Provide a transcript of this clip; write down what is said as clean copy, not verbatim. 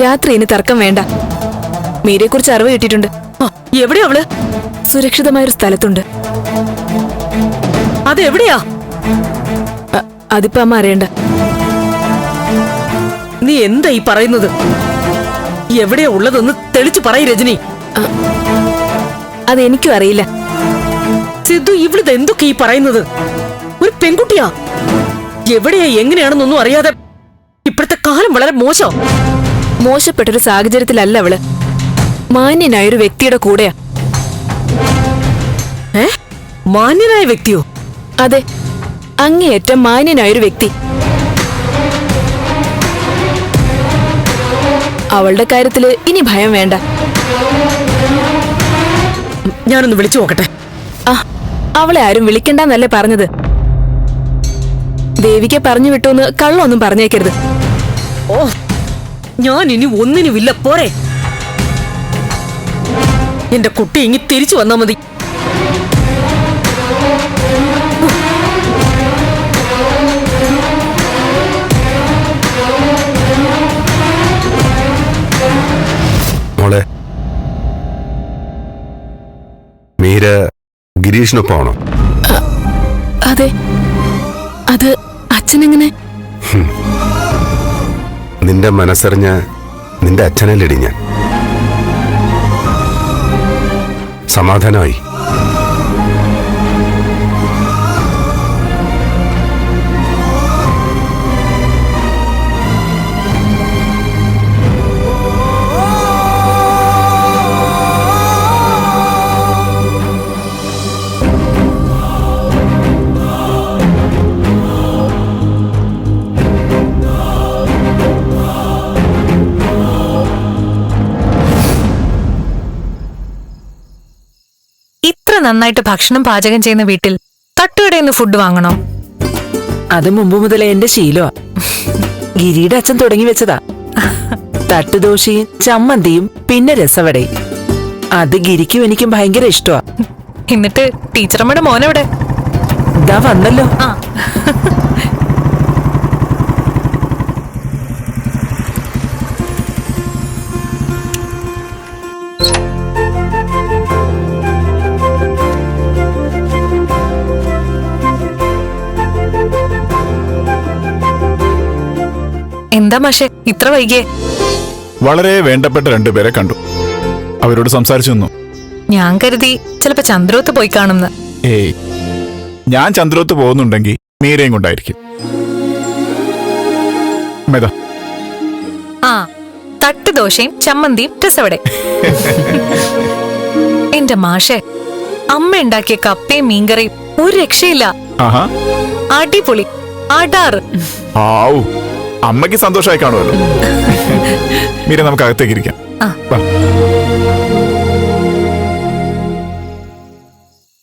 രാത്രി ഇനി തർക്കം വേണ്ട. മീരയെ കുറിച്ച് അറിവ് കിട്ടിയിട്ടുണ്ട്. എവിടെയാ അവള്? സുരക്ഷിതമായൊരു സ്ഥലത്തുണ്ട്. അതെവിടെയാ? അതിപ്പോ അമ്മ അറിയണ്ട. നീ എന്താ ഈ പറയുന്നത്? എവിടെയാ ഉള്ളതെന്ന് തെളിച്ചു പറയ് രജനി. അതെനിക്കും അറിയില്ല. സിദ്ധു, ഇവിടുത്തെ എന്തൊക്കെ ഈ പറയുന്നത്? ഒരു പെൺകുട്ടിയാ. എവിടെയാ എങ്ങനെയാണെന്നൊന്നും അറിയാതെ ഇപ്പോഴത്തെ കാലം വളരെ മോശം. മോശപ്പെട്ടൊരു സാഹചര്യത്തിലല്ല അവള്. മാന്യനായൊരു വ്യക്തിയുടെ കൂടെയാ. മാന്യനായ വ്യക്തിയോ? അതെ, അങ്ങേയറ്റം മാന്യനായൊരു വ്യക്തി. അവളുടെ കാര്യത്തില് ഇനി ഭയം വേണ്ട. ഞാനൊന്ന് വിളിച്ചു നോക്കട്ടെ. അവളെ ആരും വിളിക്കണ്ടെന്നല്ലേ പറഞ്ഞത്. ദേവിക്ക് പറഞ്ഞു വിട്ടോന്ന് കള്ളൊന്നും പറഞ്ഞേക്കരുത്. ഓ, ഞാൻ ഇനി ഒന്നിനുമില്ല. പോരെ, എന്റെ കുട്ടി ഇങ്ങി തിരിച്ചു വന്നാ മതി. മോളെ, മീര ഗിരീഷിനൊപ്പമാണോ? അതെ. അത് അച്ഛനെങ്ങനെ? നിന്റെ മനസ്സറിഞ്ഞ നിന്റെ അച്ഛനല്ലടി ഞാൻ. സമാധാനമായി. നന്നായിട്ട് ഭക്ഷണം പാചകം ചെയ്യുന്ന വീട്ടിൽ തട്ടുകടയിൽ ഫുഡ് വാങ്ങണോ? അത് മുമ്പ് മുതലേ എന്റെ ശീലമാ. ഗിരിയുടെ അച്ഛൻ തുടങ്ങി വെച്ചതാ. തട്ടുദോശയും ചമ്മന്തിയും പിന്നെ രസവടയും. അത് ഗിരിക്കും എനിക്കും ഭയങ്കര ഇഷ്ടമാ. എന്നിട്ട് ടീച്ചറമ്മയുടെ മോനെവിടെ? ഇതാ വന്നല്ലോ. എന്താ മാഷെ ഇത്ര വൈകിയേ? വളരെ വേണ്ടപ്പെട്ട രണ്ടുപേരെ കണ്ടു. അവരോട് സംസാരിച്ചു നിന്നു. ഞാൻ കരുതി ചിലപ്പോ ചന്ദ്രോത്ത് പോയി കാണുന്ന. ഏയ്, ഞാൻ ചന്ദ്രോത്ത് പോകുന്നുണ്ടെങ്കിൽ മീരയും കൊണ്ടായിരിക്കും. തട്ടുദോശയും ചമ്മന്തിയും രസവടെ. എന്റെ മാഷെ, അമ്മ ഉണ്ടാക്കിയ കപ്പയും മീൻകറിയും ഒരു രക്ഷയില്ല. അടിപൊളി, അടാറ്. അമ്മയ്ക്ക് സന്തോഷമായി കാണുമല്ലോ. മീര, നമുക്ക് അകത്തേക്ക് ഇരിക്കാം.